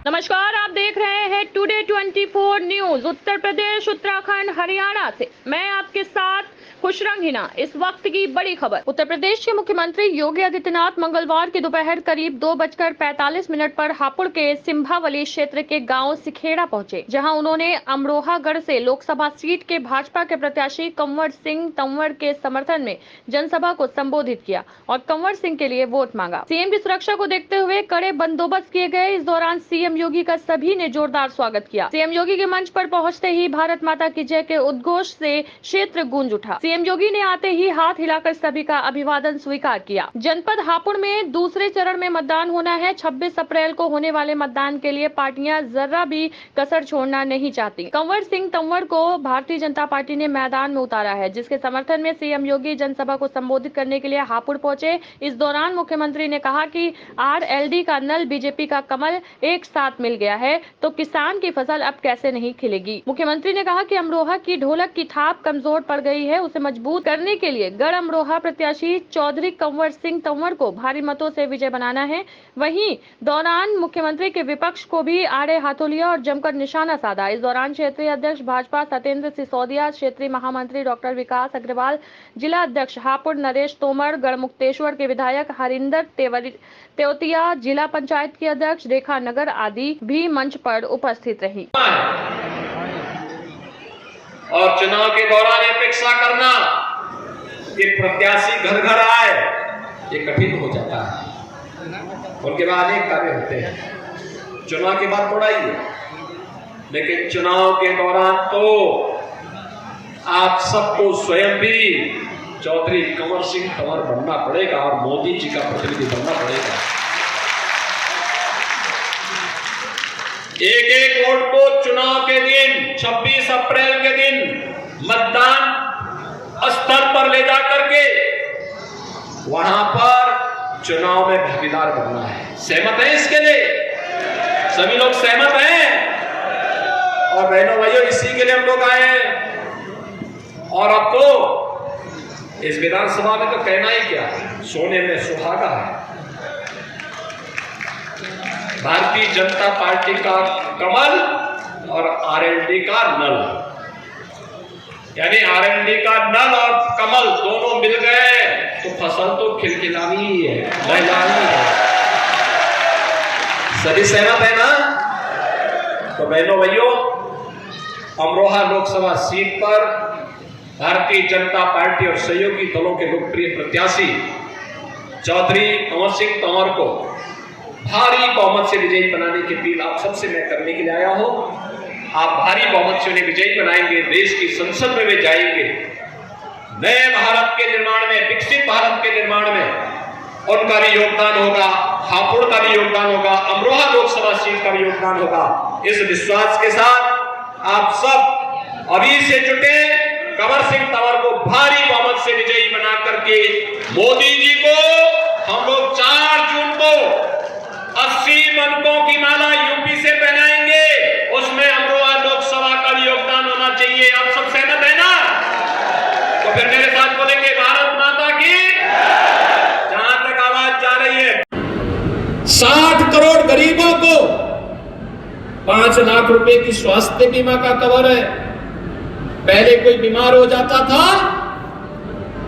नमस्कार, आप देख रहे हैं टुडे 24 न्यूज। उत्तर प्रदेश, उत्तराखंड, हरियाणा से मैं आपके साथ खुशरंग हिना। इस वक्त की बड़ी खबर। उत्तर प्रदेश के मुख्यमंत्री योगी आदित्यनाथ मंगलवार की दोपहर करीब 2:45 पर हापुड़ के सिंभावली क्षेत्र के गांव सिखेड़ा पहुंचे, जहां उन्होंने अमरोहागढ़ से लोकसभा सीट के भाजपा के प्रत्याशी कंवर सिंह तंवर के समर्थन में जनसभा को संबोधित किया और कंवर सिंह के लिए वोट मांगा। सीएम की सुरक्षा को देखते हुए कड़े बंदोबस्त किए गए। इस दौरान सीएम योगी का सभी ने जोरदार स्वागत किया। सीएम योगी के मंच पर पहुंचते ही भारत माता की जय के उद्घोष से क्षेत्र गूंज उठा। सीएम योगी ने आते ही हाथ हिलाकर सभी का अभिवादन स्वीकार किया। जनपद हापुड़ में दूसरे चरण में मतदान होना है। 26 अप्रैल को होने वाले मतदान के लिए पार्टियां जरा भी कसर छोड़ना नहीं चाहती। कंवर सिंह तंवर को भारतीय जनता पार्टी ने मैदान में उतारा है, जिसके समर्थन में सीएम योगी जनसभा को संबोधित करने के लिए हापुड़ पहुंचे। इस दौरान मुख्यमंत्री ने कहा कि आरएलडी का नल, बीजेपी का कमल एक साथ मिल गया है तो किसान की फसल अब कैसे नहीं खिलेगी। मुख्यमंत्री ने कहा कि अमरोहा की ढोलक की थाप कमजोर पड़ गई है, उसे मजबूत करने के लिए गढ़ अमरोहा प्रत्याशी चौधरी कंवर सिंह तंवर को भारी मतों से विजय बनाना है। वहीं दौरान मुख्यमंत्री के विपक्ष को भी आड़े हाथों लिया और जमकर निशाना साधा। इस दौरान क्षेत्रीय अध्यक्ष भाजपा सत्येंद्र सिसोदिया, क्षेत्रीय महामंत्री डॉक्टर विकास अग्रवाल, जिला अध्यक्ष हापुड़ नरेश तोमर, गढ़मुक्तेश्वर के विधायक हरिंदर तेवतिया, जिला पंचायत की अध्यक्ष रेखा नगर आदि भी मंच पर उपस्थित रही। और चुनाव के दौरान अपेक्षा करना कि प्रत्याशी घर घर आए, ये कठिन हो जाता है। उनके बाद अनेक कार्य होते हैं। चुनाव के बाद थोड़ा ही है, लेकिन चुनाव के दौरान तो आप सबको स्वयं भी चौधरी कंवर सिंह तंवर बनना पड़ेगा और मोदी जी का प्रतिनिधि बनना पड़ेगा। एक एक वोट को चुनाव के दिन 26 अप्रैल के दिन मतदान स्थल पर ले जाकर के वहां पर चुनाव में भागीदार बनना है। सहमत है इसके लिए? सभी लोग सहमत हैं? और बहनों भाइयों, इसी के लिए हम लोग आए हैं। और अब तो इस विधानसभा में तो कहना ही क्या, सोने में सुहागा है। भारतीय जनता पार्टी का कमल और आरएलडी का नल, यानी आरएलडी का नल और कमल दोनों मिल गए तो फसल तो खिलखिलानी ही है, लहलहानी है। सभी सहमत है ना? तो बहनों भाइयों, अमरोहा लोकसभा सीट पर भारतीय जनता पार्टी और सहयोगी दलों के लोकप्रिय प्रत्याशी चौधरी कंवर सिंह तंवर को भारी बहुमत से विजयी बनाने की अपील आप सबसे मैं करने के लिए आया हूं। आप भारी बहुमत से उन्हें विजयी बनाएंगे, देश की संसद में वे जाएंगे। नए भारत के निर्माण में, विकसित भारत के निर्माण में उनका भी योगदान होगा, हापुड़ का भी योगदान होगा, अमरोहा लोकसभा सीट का भी योगदान होगा। इस विश्वास के साथ आप सब अभी से जुटे, कंवर सिंह तंवर को भारी बहुमत से विजयी बना करके मोदी जी को हम लोग 4 जून को 80 मनकों की माला यूपी से पहनाएंगे। उसमें अमरोहा लोकसभा का भी योगदान होना चाहिए। आप सब सहमत है ना? तो फिर मेरे साथ बोलेंगे भारत माता की। जहां तक आवाज जा रही है, 60 करोड़ गरीबों को 5 लाख रुपए की स्वास्थ्य बीमा का कवर है। पहले कोई बीमार हो जाता था,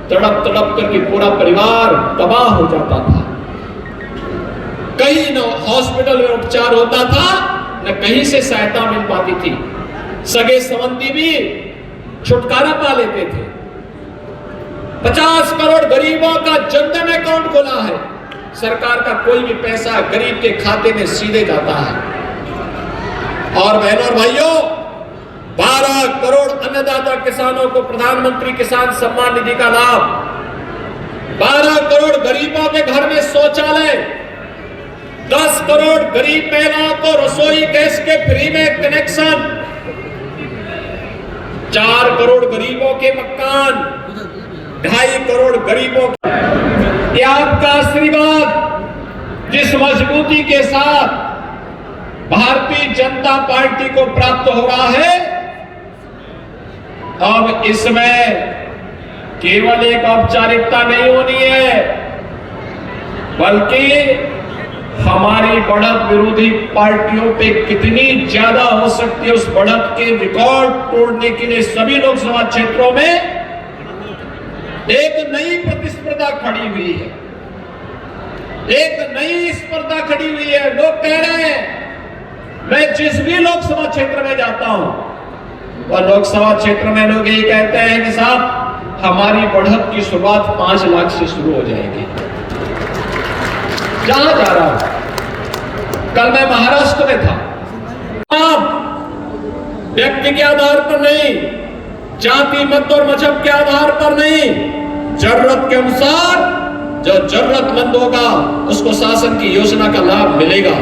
तड़प तड़प करके पूरा परिवार तबाह हो जाता था। कहीं न हॉस्पिटल में उपचार होता था, न कहीं से सहायता मिल पाती थी। सगे संबंधी भी छुटकारा पा लेते थे। 50 करोड़ गरीबों का जनधन अकाउंट खोला है। सरकार का कोई भी पैसा गरीब के खाते में सीधे जाता है। और बहनों और भाइयों, 12 करोड़ अन्नदाता किसानों को प्रधानमंत्री किसान सम्मान निधि का लाभ, 12 करोड़ गरीबों के घर में शौचालय, 10 करोड़ गरीब महिलाओं को रसोई गैस के फ्री में कनेक्शन, 4 करोड़ गरीबों के मकान, 2.5 करोड़ गरीबों के। आपका आशीर्वाद जिस मजबूती के साथ भारतीय जनता पार्टी को प्राप्त हो रहा है, अब इसमें केवल एक औपचारिकता नहीं होनी है, बल्कि हमारी बढ़त विरोधी पार्टियों पे कितनी ज्यादा हो सकती है, उस बढ़त के रिकॉर्ड तोड़ने के लिए सभी लोकसभा क्षेत्रों में एक नई प्रतिस्पर्धा खड़ी हुई है, एक नई स्पर्धा खड़ी हुई है। लोग कह रहे हैं, मैं जिस भी लोकसभा क्षेत्र में जाता हूं वह लोकसभा क्षेत्र में लोग यही कहते हैं कि साहब हमारी बढ़त की शुरुआत 5 लाख से शुरू हो जाएगी। जहां जा रहा हूं, कल मैं महाराष्ट्र में था। आप व्यक्ति के आधार पर नहीं, जाति मत और मजहब के आधार पर नहीं, जरूरत के अनुसार जो जरूरतमंद होगा उसको शासन की योजना का लाभ मिलेगा।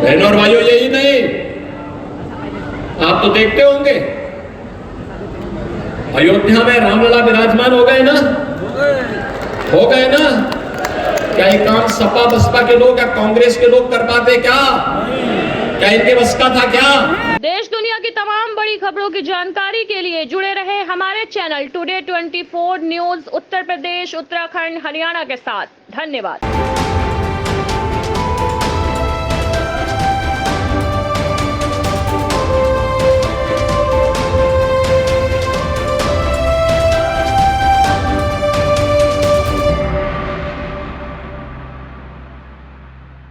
बहनों और भाइयों, यही नहीं, आप तो देखते होंगे अयोध्या में रामलला विराजमान हो गए ना, हो गए ना। क्या ये काम सपा बसपा के लोग या कांग्रेस के लोग कर पाते? क्या इनके बस का था क्या? देश दुनिया की तमाम बड़ी खबरों की जानकारी के लिए जुड़े रहे हमारे channel today 24 news Uttar Pradesh, Uttarakhand, Haryana के साथ। धन्यवाद।